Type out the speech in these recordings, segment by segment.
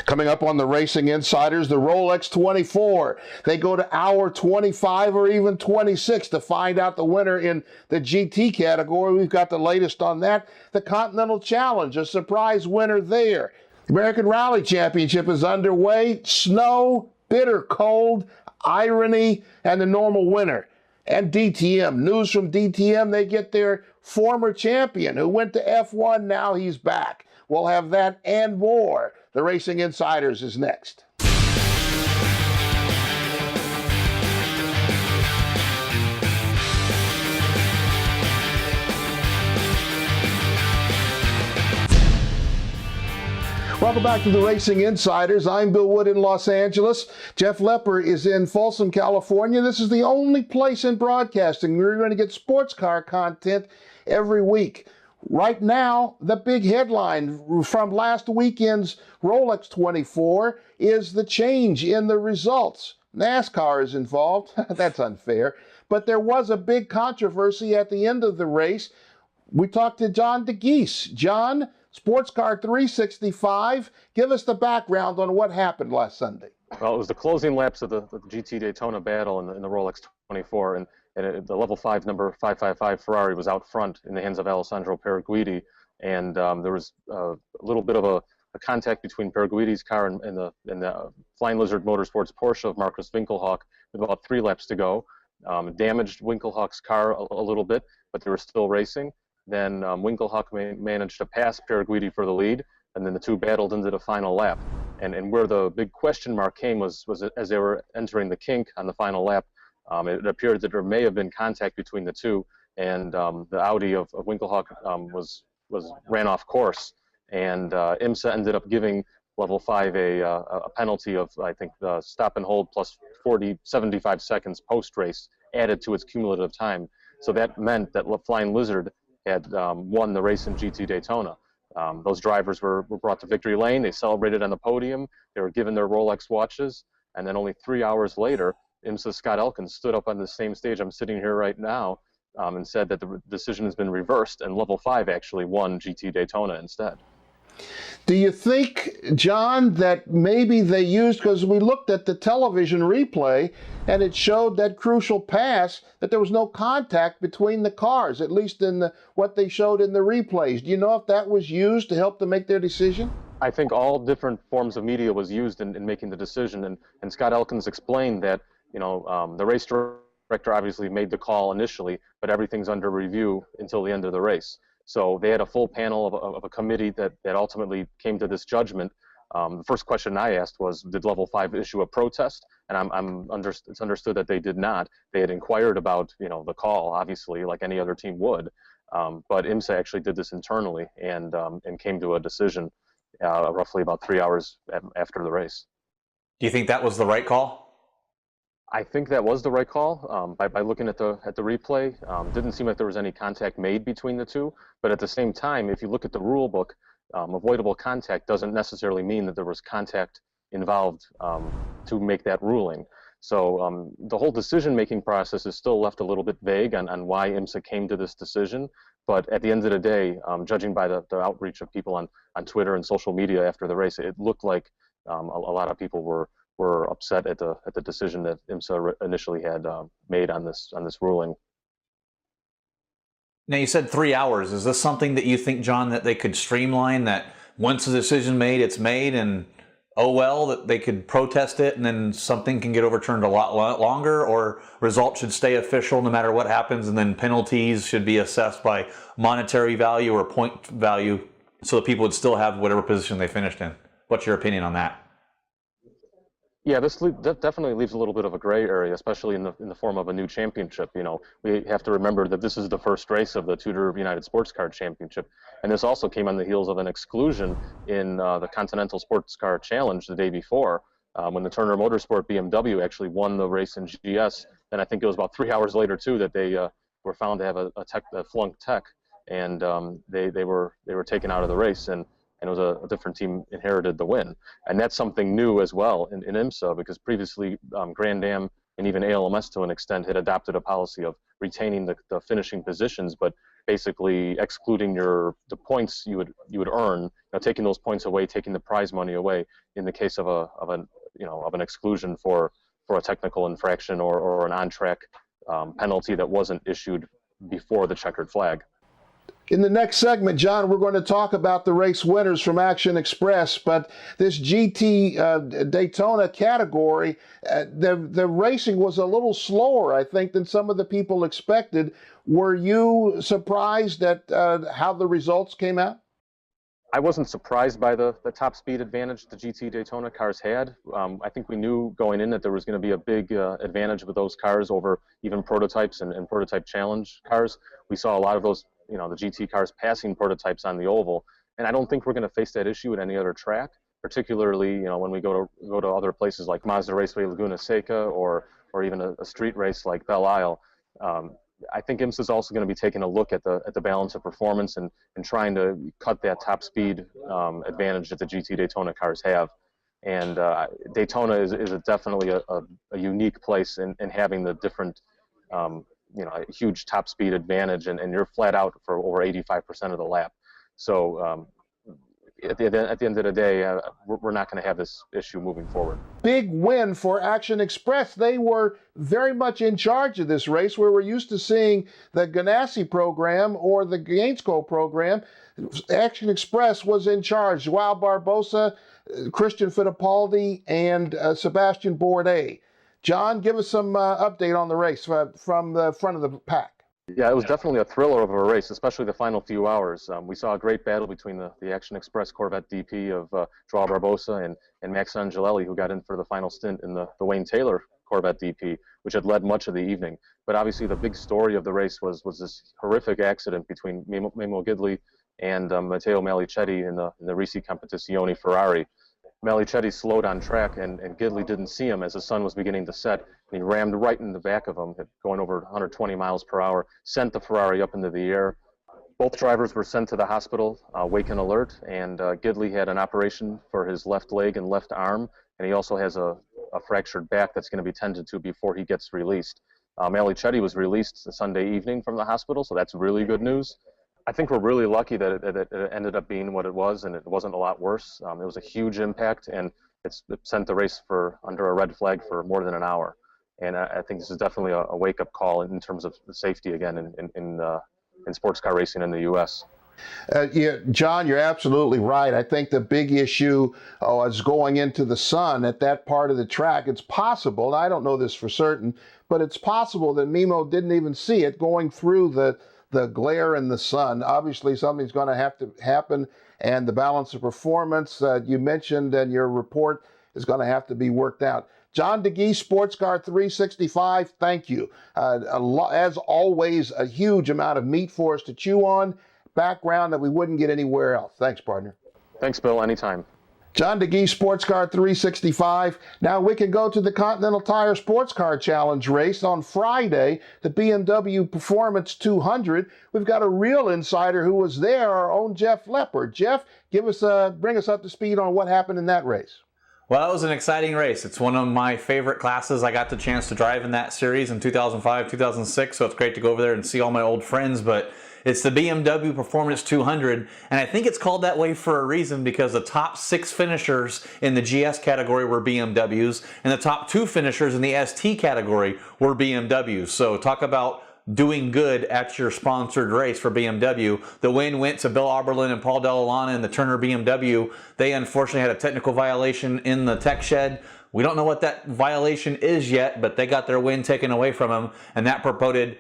Coming up on the Racing Insiders, the Rolex 24. They go to hour 25 or even 26 to find out the winner in the GT category. We've got the latest on that. The Continental Challenge, a surprise winner there. American Rally Championship is underway. Snow, bitter cold, irony, and the normal winner. And DTM, news from DTM, they get their former champion who went to F1, now he's back. We'll have that and more. The Racing Insiders is next. Welcome back to the Racing Insiders. I'm Bill Wood in Los Angeles. Jeff Lepper is in Folsom, California. This is the only place in broadcasting where you're going to get sports car content every week. Right now, the big headline from last weekend's Rolex 24 is the change in the results. NASCAR is involved. That's unfair. But there was a big controversy at the end of the race. We talked to John DeGeese. John, Sports Car 365, give us the background on what happened last Sunday. Well, it was the closing laps of the GT Daytona battle in the Rolex 24, and the level 5 number 555 Ferrari was out front in the hands of Alessandro Perguidi, and there was a little bit of a contact between Perguidi's car and the Flying Lizard Motorsports Porsche of Markus Winkelhock with about 3 laps to go. Damaged Winkelhock's car a little bit, but they were still racing. Then Winkelhock managed to pass Perguidi for the lead, and then the two battled into the final lap. And where the big question mark came was as they were entering the kink on the final lap. It appeared that there may have been contact between the two, and the Audi of Winkelhock ran off course, and IMSA ended up giving level 5 a penalty of, I think, stop and hold plus 75 seconds post-race added to its cumulative time. So that meant that Flying Lizard had won the race in GT Daytona. Those drivers were brought to victory lane. They celebrated on the podium. They were given their Rolex watches, and then only 3 hours later, IMSA Scott Elkins stood up on the same stage I'm sitting here right now and said that the decision has been reversed, and level 5 actually won GT Daytona instead. Do you think, John, that maybe they used, because we looked at the television replay and it showed that crucial pass, that there was no contact between the cars, at least in what they showed in the replays. Do you know if that was used to help them make their decision? I think all different forms of media was used in making the decision, and Scott Elkins explained that, the race director obviously made the call initially, but everything's under review until the end of the race. So they had a full panel of a committee that ultimately came to this judgment. The first question I asked was, did level 5 issue a protest? And it's understood that they did not. They had inquired about, the call, obviously, like any other team would. But IMSA actually did this internally and came to a decision roughly about 3 hours after the race. Do you think that was the right call? I think that was the right call. By looking at the replay, didn't seem like there was any contact made between the two. But at the same time, if you look at the rule book, avoidable contact doesn't necessarily mean that there was contact involved to make that ruling. So the whole decision-making process is still left a little bit vague on why IMSA came to this decision. But at the end of the day, judging by the outreach of people on Twitter and social media after the race, it looked like a lot of people were upset at the decision that IMSA initially had made on this ruling. Now, you said 3 hours. Is this something that you think, John, that they could streamline, that once the decision made, it's made, and oh well, that they could protest it and then something can get overturned a lot longer, or results should stay official no matter what happens, and then penalties should be assessed by monetary value or point value so that people would still have whatever position they finished in? What's your opinion on that? Yeah, that definitely leaves a little bit of a gray area, especially in the form of a new championship. We have to remember that this is the first race of the Tudor United Sports Car Championship, and this also came on the heels of an exclusion in the Continental Sports Car Challenge the day before, when the Turner Motorsport BMW actually won the race in GS. And I think it was about 3 hours later too that they were found to have a flunked tech, and they were taken out of the race, and it was a different team inherited the win. And that's something new as well in IMSA, because previously Grand Am and even ALMS to an extent had adopted a policy of retaining the finishing positions, but basically excluding the points you would earn, taking those points away, taking the prize money away in the case of an exclusion for a technical infraction or an on-track penalty that wasn't issued before the checkered flag. In the next segment, John, we're going to talk about the race winners from Action Express, but this GT Daytona category, the racing was a little slower, I think, than some of the people expected. Were you surprised at how the results came out? I wasn't surprised by the top speed advantage the GT Daytona cars had. I think we knew going in that there was going to be a big advantage with those cars over even prototypes and prototype challenge cars. We saw a lot of those, the GT cars passing prototypes on the oval, and I don't think we're going to face that issue at any other track, particularly when we go to other places like Mazda Raceway Laguna Seca or even a street race like Belle Isle. I think IMSA is also going to be taking a look at the balance of performance and trying to cut that top speed advantage that the GT Daytona cars have. And Daytona is definitely a unique place in having the different, a huge top speed advantage, and you're flat out for over 85% of the lap. So at the end of the day, we're not going to have this issue moving forward. Big win for Action Express. They were very much in charge of this race, where we're used to seeing the Ganassi program or the Gainesco program. Action Express was in charge. Joao Barbosa, Christian Fittipaldi, and Sebastian Bourdais. John, give us some update on the race from the front of the pack. Yeah, it was definitely a thriller of a race, especially the final few hours. We saw a great battle between the Action Express Corvette DP of Joao Barbosa and Max Angelelli, who got in for the final stint in the Wayne Taylor Corvette DP, which had led much of the evening. But obviously the big story of the race was this horrific accident between Memo Gidley and Matteo Malicetti in the Risi Competizione Ferrari. Malicetti slowed on track, and Gidley didn't see him as the sun was beginning to set. And he rammed right in the back of him, going over 120 miles per hour, sent the Ferrari up into the air. Both drivers were sent to the hospital, wake and alert, and Gidley had an operation for his left leg and left arm, and he also has a fractured back that's going to be tended to before he gets released. Malicetti was released Sunday evening from the hospital, so that's really good news. I think we're really lucky that it ended up being what it was, and it wasn't a lot worse. It was a huge impact, and it sent the race under a red flag for more than an hour. And I think this is definitely a wake-up call in terms of safety again in sports car racing in the U.S. Yeah, John, you're absolutely right. I think the big issue is going into the sun at that part of the track. It's possible, and I don't know this for certain, but it's possible that Memo didn't even see it going through the glare in the sun. Obviously, something's going to have to happen, and the balance of performance you mentioned in your report is going to have to be worked out. John DeGee, Sports Car 365, thank you. As always, a huge amount of meat for us to chew on, background that we wouldn't get anywhere else. Thanks, partner. Thanks, Bill. Anytime. John DeGee, Sports Car 365. Now we can go to the Continental Tire Sports Car Challenge race on Friday, the BMW Performance 200. We've got a real insider who was there, our own Jeff Lepper. Jeff, bring us up to speed on what happened in that race. Well, that was an exciting race. It's one of my favorite classes. I got the chance to drive in that series in 2005, 2006, so it's great to go over there and see all my old friends, but it's the BMW Performance 200, and I think it's called that way for a reason, because the top 6 finishers in the GS category were BMWs, and the top 2 finishers in the ST category were BMWs. So talk about doing good at your sponsored race for BMW. The win went to Bill Auberlen and Paul Della Lana in the Turner BMW. They unfortunately had a technical violation in the tech shed. We don't know what that violation is yet, but they got their win taken away from them, and that promoted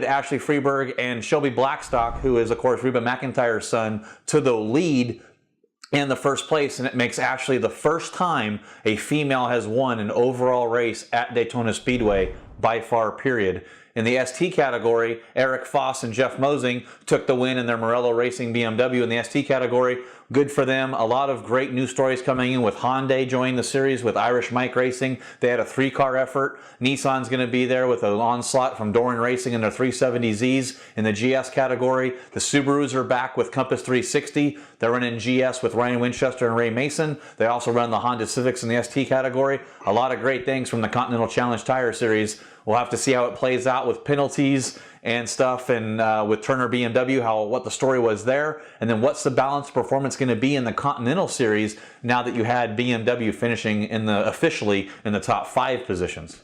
Ashley Freeberg and Shelby Blackstock, who is, of course, Reba McEntire's son, to the lead in the first place, and it makes Ashley the first time a female has won an overall race at Daytona Speedway by far, period. In the ST category, Eric Foss and Jeff Mosing took the win in their Morello Racing BMW in the ST category. Good for them. A lot of great news stories coming in with Hyundai joining the series with Irish Mike Racing. They had a 3-car effort. Nissan's going to be there with an onslaught from Doran Racing and their 370Zs in the GS category. The Subarus are back with Compass 360. They're running GS with Ryan Winchester and Ray Mason. They also run the Honda Civics in the ST category. A lot of great things from the Continental Challenge Tire Series. We'll have to see how it plays out with penalties and stuff, and with Turner BMW, what the story was there, and then what's the balanced performance going to be in the Continental Series now that you had BMW finishing officially in the top 5 positions?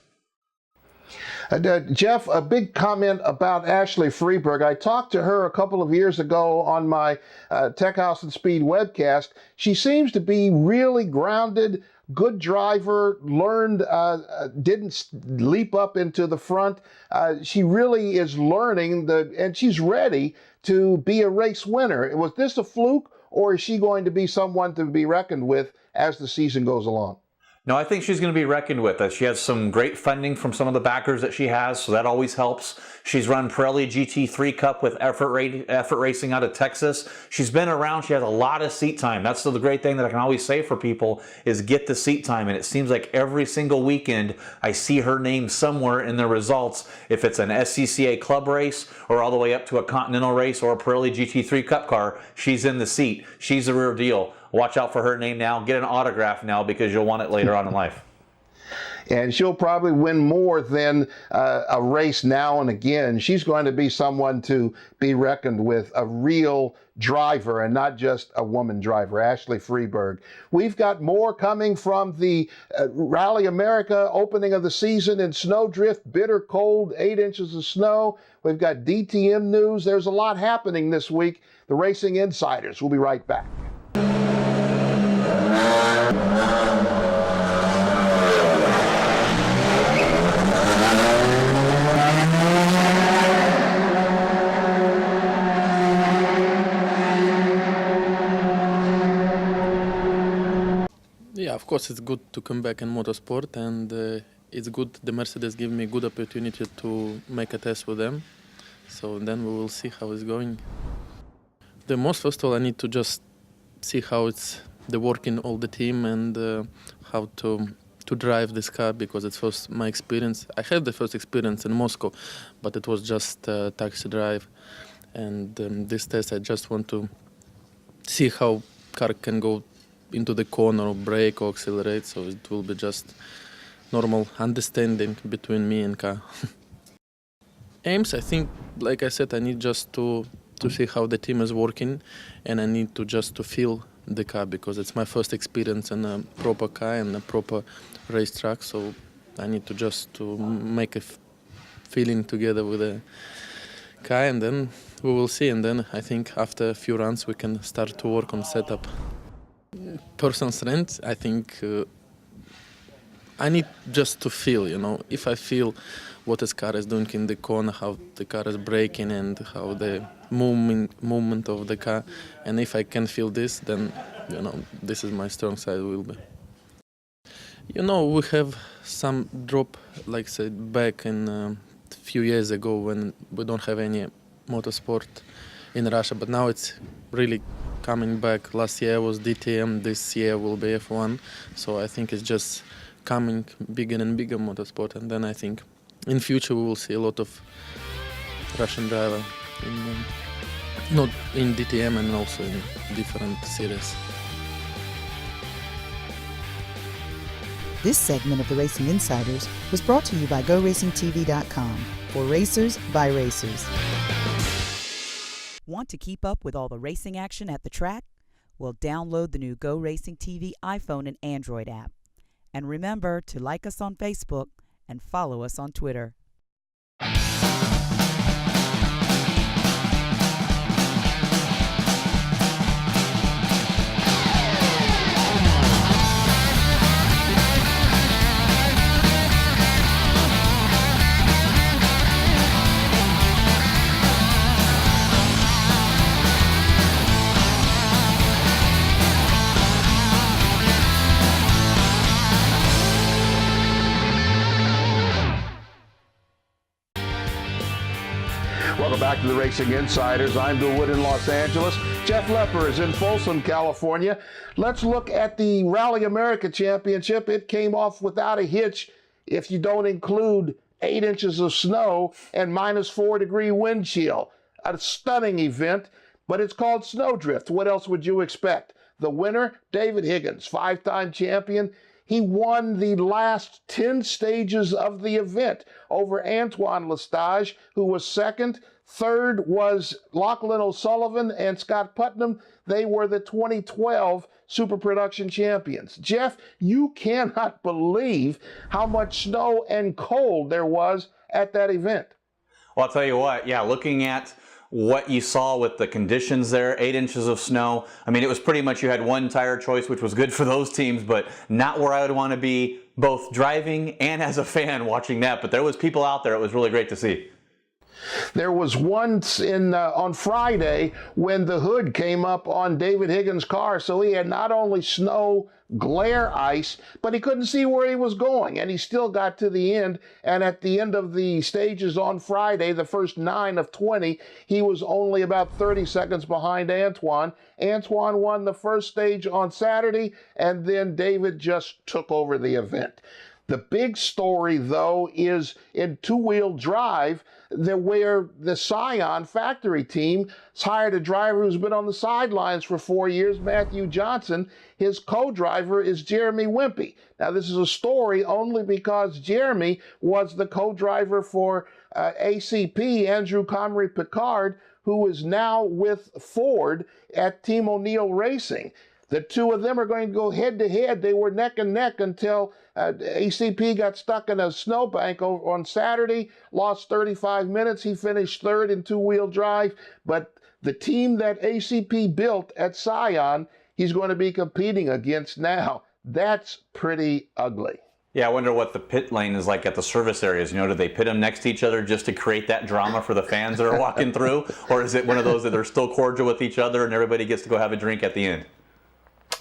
Jeff, a big comment about Ashley Freeberg. I talked to her a couple of years ago on my Tech House and Speed webcast. She seems to be really grounded, good driver, learned, didn't leap up into the front. She really is learning, and she's ready to be a race winner. Was this a fluke, or is she going to be someone to be reckoned with as the season goes along? No, I think she's going to be reckoned with. She has some great funding from some of the backers that she has, so that always helps. She's run Pirelli GT3 Cup with Effort Racing out of Texas. She's been around. She has a lot of seat time. That's the great thing that I can always say for people is get the seat time. And it seems like every single weekend I see her name somewhere in the results. If it's an SCCA club race or all the way up to a Continental race or a Pirelli GT3 Cup car, she's in the seat. She's the real deal. Watch out for her name now. Get an autograph now because you'll want it later on in life. And she'll probably win more than a race now and again. She's going to be someone to be reckoned with, a real driver and not just a woman driver, Ashley Freeberg. We've got more coming from the Rally America opening of the season in snowdrift, bitter cold, 8 inches of snow. We've got DTM news. There's a lot happening this week. The Racing Insiders. We'll be right back. Yeah, of course it's good to come back in motorsport, and it's good the Mercedes give me a good opportunity to make a test with them. So then we will see how it's going. The most first of all I need to just see how it's the working all the team and how to drive this car, because it's first my experience. I had the first experience in Moscow, but it was just taxi drive, and this test I just want to see how car can go into the corner or brake or accelerate, so it will be just normal understanding between me and car. Aims, I think, like I said, I need just to see how the team is working, and I need to just to feel the car, because it's my first experience in a proper car and a proper racetrack, so I need to just to make a feeling together with the car, and then we will see, and then I think after a few runs we can start to work on setup. Personal strength, I think I need just to feel, if I feel what this car is doing in the corner, how the car is braking and how the movement of the car, and if I can feel this, then this is my strong side will be. We have some drop, like I said, back in a few years ago when we don't have any motorsport in Russia, but now it's really coming back. Last year was DTM, this year will be F1, so I think it's just coming bigger and bigger motorsport, and then I think in future we will see a lot of Russian driver not in DTM and also in different series. This segment of the Racing Insiders was brought to you by GoRacingTV.com, for racers by racers. Want to keep up with all the racing action at the track? Well, download the new Go Racing TV iPhone and Android app. And remember to like us on Facebook and follow us on Twitter. Welcome back to the Racing Insiders. I'm Bill Wood in Los Angeles. Jeff Lepper is in Folsom, California. Let's look at the Rally America Championship. It came off without a hitch if you don't include 8 inches of snow and -4-degree wind chill. A stunning event, but it's called Snowdrift. What else would you expect? The winner, David Higgins, 5-time champion. He won the last 10 stages of the event over Antoine Lestage, who was second. Third was Lachlan O'Sullivan and Scott Putnam. They were the 2012 Super Production champions. Jeff, you cannot believe how much snow and cold there was at that event. Well, I'll tell you what, yeah, looking at what you saw with the conditions there, 8 inches of snow. I mean, it was pretty much you had one tire choice, which was good for those teams, but not where I would want to be both driving and as a fan watching that. But there was people out there. It was really great to see. There was once on Friday when the hood came up on David Higgins' car, so he had not only snow, glare ice, but he couldn't see where he was going, and he still got to the end. And at the end of the stages on Friday, the first 9 of 20, he was only about 30 seconds behind Antoine. Antoine won the first stage on Saturday, and then David just took over the event. The big story, though, is in two-wheel drive, where the Scion factory team has hired a driver who's been on the sidelines for 4 years, Matthew Johnson. His co-driver is Jeremy Wimpy. Now, this is a story only because Jeremy was the co-driver for ACP, Andrew Comrie Picard, who is now with Ford at Team O'Neill Racing. The two of them are going to go head-to-head. They were neck and neck until ACP got stuck in a snowbank on Saturday, lost 35 minutes. He finished third in two-wheel drive. But the team that ACP built at Scion, he's going to be competing against now. That's pretty ugly. Yeah, I wonder what the pit lane is like at the service areas. You know, do they pit them next to each other just to create that drama for the fans that are walking through? Or is it one of those that they're still cordial with each other and everybody gets to go have a drink at the end?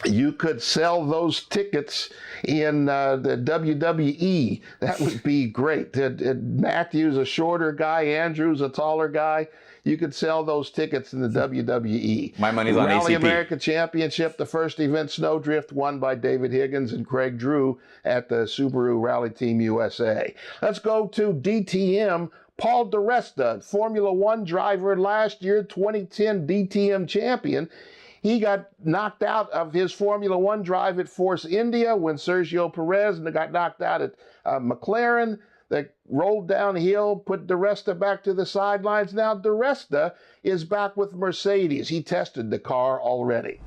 You could sell those tickets in the WWE. That would be great. Matthew's a shorter guy. Andrew's a taller guy. You could sell those tickets in the WWE. My money's on Rally ACP. America Championship, the first event, Snowdrift, won by David Higgins and Craig Drew at the Subaru Rally Team USA. Let's go to DTM. Paul di Resta, Formula One driver last year, 2010 DTM champion. He got knocked out of his Formula One drive at Force India when Sergio Perez got knocked out at McLaren. They rolled downhill, put di Resta back to the sidelines. Now di Resta is back with Mercedes. He tested the car already.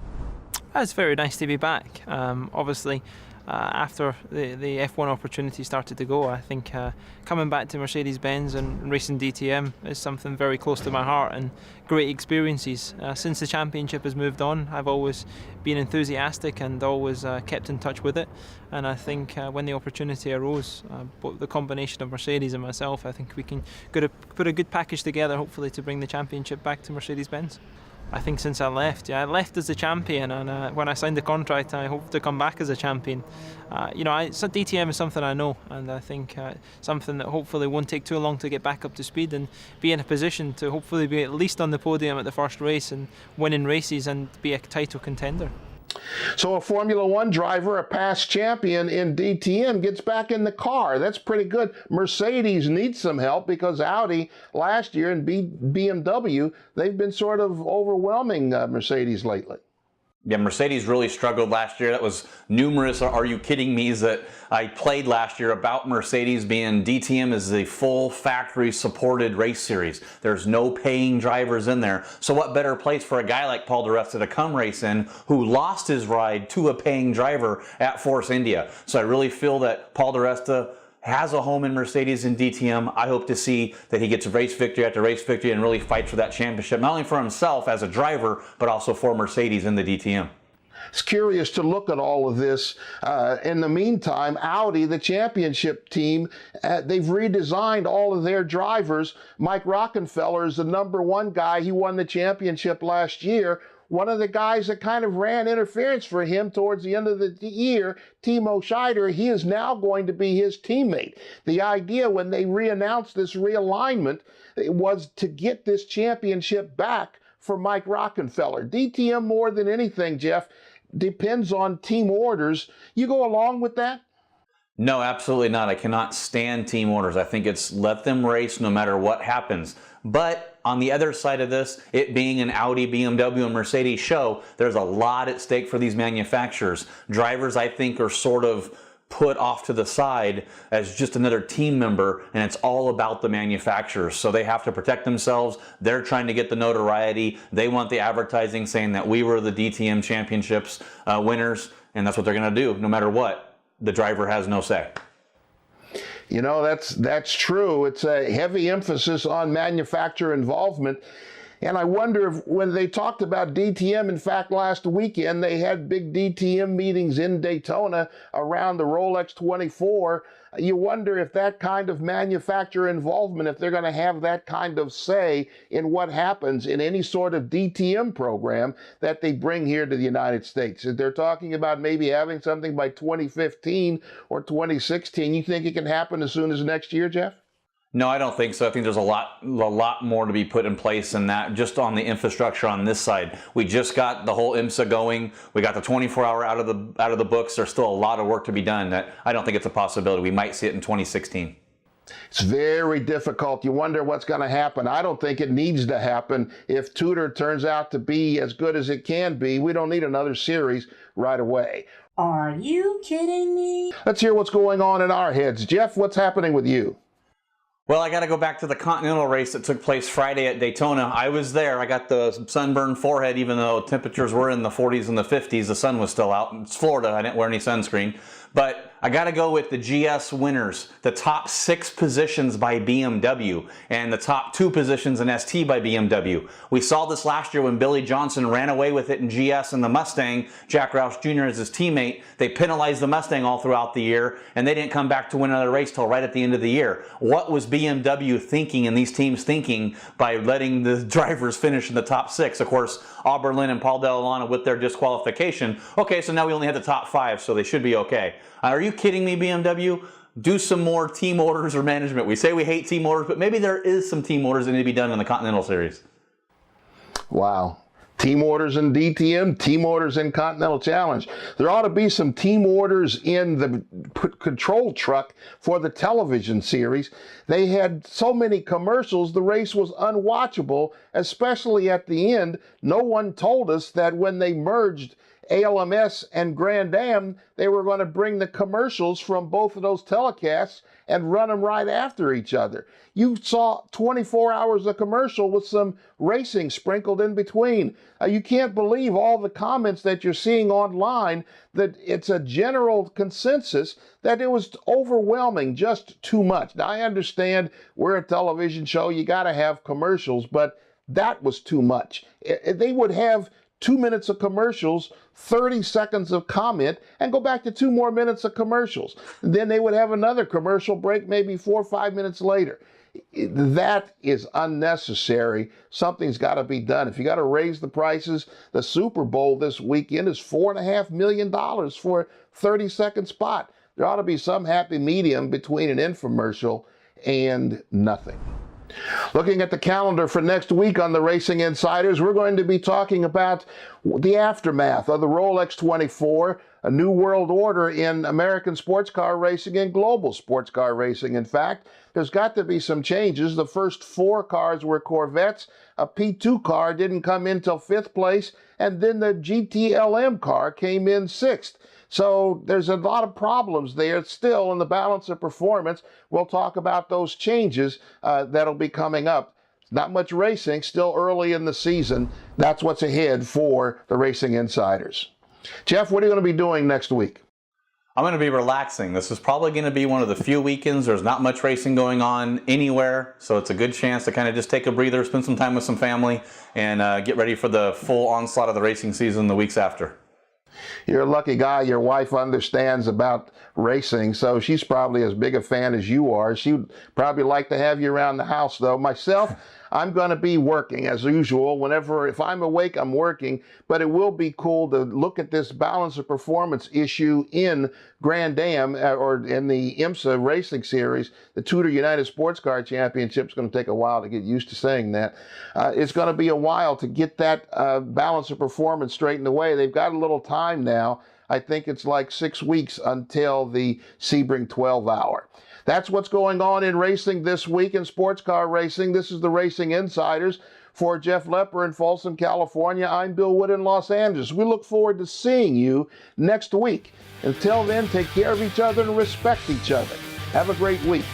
It's very nice to be back. Obviously, after the F1 opportunity started to go, I think coming back to Mercedes-Benz and racing DTM is something very close to my heart and great experiences. Since the championship has moved on, I've always been enthusiastic and always kept in touch with it. And I think when the opportunity arose, the combination of Mercedes and myself, I think we can put a good package together, hopefully, to bring the championship back to Mercedes-Benz. I think since I left as a champion, and when I signed the contract, I hope to come back as a champion. So DTM is something I know, and I think something that hopefully won't take too long to get back up to speed and be in a position to hopefully be at least on the podium at the first race and winning races and be a title contender. So a Formula One driver, a past champion in DTM, gets back in the car. That's pretty good. Mercedes needs some help because Audi last year and BMW, they've been sort of overwhelming Mercedes lately. Yeah, Mercedes really struggled last year. That was numerous "are you kidding me" that I played last year about Mercedes being DTM is the full factory supported race series. There's no paying drivers in there. So what better place for a guy like Paul di Resta to come race in who lost his ride to a paying driver at Force India. So I really feel that Paul di Resta has a home in Mercedes and DTM. I hope to see that he gets race victory after race victory and really fights for that championship, not only for himself as a driver, but also for Mercedes in the DTM. It's curious to look at all of this. In the meantime, Audi, the championship team, they've redesigned all of their drivers. Mike Rockenfeller is the #1 guy. He won the championship last year. One of the guys that kind of ran interference for him towards the end of the year, Timo Scheider, he is now going to be his teammate. The idea when they re-announced this realignment was to get this championship back for Mike Rockenfeller. DTM, more than anything, Jeff, depends on team orders. You go along with that? No, absolutely not. I cannot stand team orders. I think it's let them race no matter what happens. But on the other side of this, it being an Audi, BMW, and Mercedes show, there's a lot at stake for these manufacturers. Drivers, I think, are sort of put off to the side as just another team member, and it's all about the manufacturers. So they have to protect themselves. They're trying to get the notoriety. They want the advertising saying that we were the DTM championships winners, and that's what they're going to do no matter what. The driver has no say. You know, that's true. It's a heavy emphasis on manufacturer involvement. And I wonder if when they talked about DTM, in fact, last weekend, they had big DTM meetings in Daytona around the Rolex 24. You wonder if that kind of manufacturer involvement, if they're going to have that kind of say in what happens in any sort of DTM program that they bring here to the United States. If they're talking about maybe having something by 2015 or 2016, you think it can happen as soon as next year, Jeff? No, I don't think so. I think there's a lot more to be put in place than that, just on the infrastructure on this side. We just got the whole IMSA going. We got the 24-hour out of the books. There's still a lot of work to be done. That I don't think it's a possibility. We might see it in 2016. It's very difficult. You wonder what's going to happen. I don't think it needs to happen. If Tudor turns out to be as good as it can be, we don't need another series right away. Are you kidding me? Let's hear what's going on in our heads. Jeff, what's happening with you? Well, I got to go back to the Continental race that took place Friday at Daytona. I was there. I got the sunburned forehead, even though temperatures were in the 40s and the 50s. The sun was still out. It's Florida. I didn't wear any sunscreen. But I got to go with the GS winners, the top 6 positions by BMW and the top 2 positions in ST by BMW. We saw this last year when Billy Johnson ran away with it in GS and the Mustang. Jack Roush Jr. as his teammate. They penalized the Mustang all throughout the year, and they didn't come back to win another race till right at the end of the year. What was BMW thinking and these teams thinking by letting the drivers finish in the top 6? Of course, Auberlin Lynn and Paul Della Lana with their disqualification. Okay, so now we only had the top 5, so they should be okay. Are you kidding me, BMW? Do some more team orders or management. We say we hate team orders, but maybe there is some team orders that need to be done in the Continental Series. Wow. Team orders in DTM, team orders in Continental Challenge. There ought to be some team orders in the control truck for the television series. They had so many commercials, the race was unwatchable, especially at the end. No one told us that when they merged ALMS and Grand Am, they were going to bring the commercials from both of those telecasts and run them right after each other. You saw 24 hours of commercial with some racing sprinkled in between. You can't believe all the comments that you're seeing online that it's a general consensus that it was overwhelming, just too much. Now, I understand we're a television show, you got to have commercials, but that was too much. They would have 2 minutes of commercials, 30 seconds of comment, and go back to 2 more minutes of commercials. Then they would have another commercial break maybe 4 or 5 minutes later. That is unnecessary. Something's got to be done. If you got to raise the prices, the Super Bowl this weekend is $4.5 million for a 30-second spot. There ought to be some happy medium between an infomercial and nothing. Looking at the calendar for next week on the Racing Insiders, we're going to be talking about the aftermath of the Rolex 24, a new world order in American sports car racing and global sports car racing. In fact, there's got to be some changes. The first 4 cars were Corvettes. A P2 car didn't come in till 5th place, and then the GTLM car came in 6th. So there's a lot of problems there still in the balance of performance. We'll talk about those changes that'll be coming up. Not much racing, still early in the season. That's what's ahead for the Racing Insiders. Jeff, what are you going to be doing next week? I'm going to be relaxing. This is probably going to be one of the few weekends there's not much racing going on anywhere, so it's a good chance to kind of just take a breather, spend some time with some family, and get ready for the full onslaught of the racing season the weeks after. You're a lucky guy. Your wife understands about racing, so she's probably as big a fan as you are. She'd probably like to have you around the house, though. Myself, I'm going to be working as usual. If I'm awake, I'm working, but it will be cool to look at this balance of performance issue in Grand Am or in the IMSA Racing Series. The Tudor United Sports Car Championship is going to take a while to get used to saying that. It's going to be a while to get that balance of performance straightened away. They've got a little time now. I think it's like 6 weeks until the Sebring 12-hour. That's what's going on in racing this week in sports car racing. This is the Racing Insiders. For Jeff Lepper in Folsom, California, I'm Bill Wood in Los Angeles. We look forward to seeing you next week. Until then, take care of each other and respect each other. Have a great week.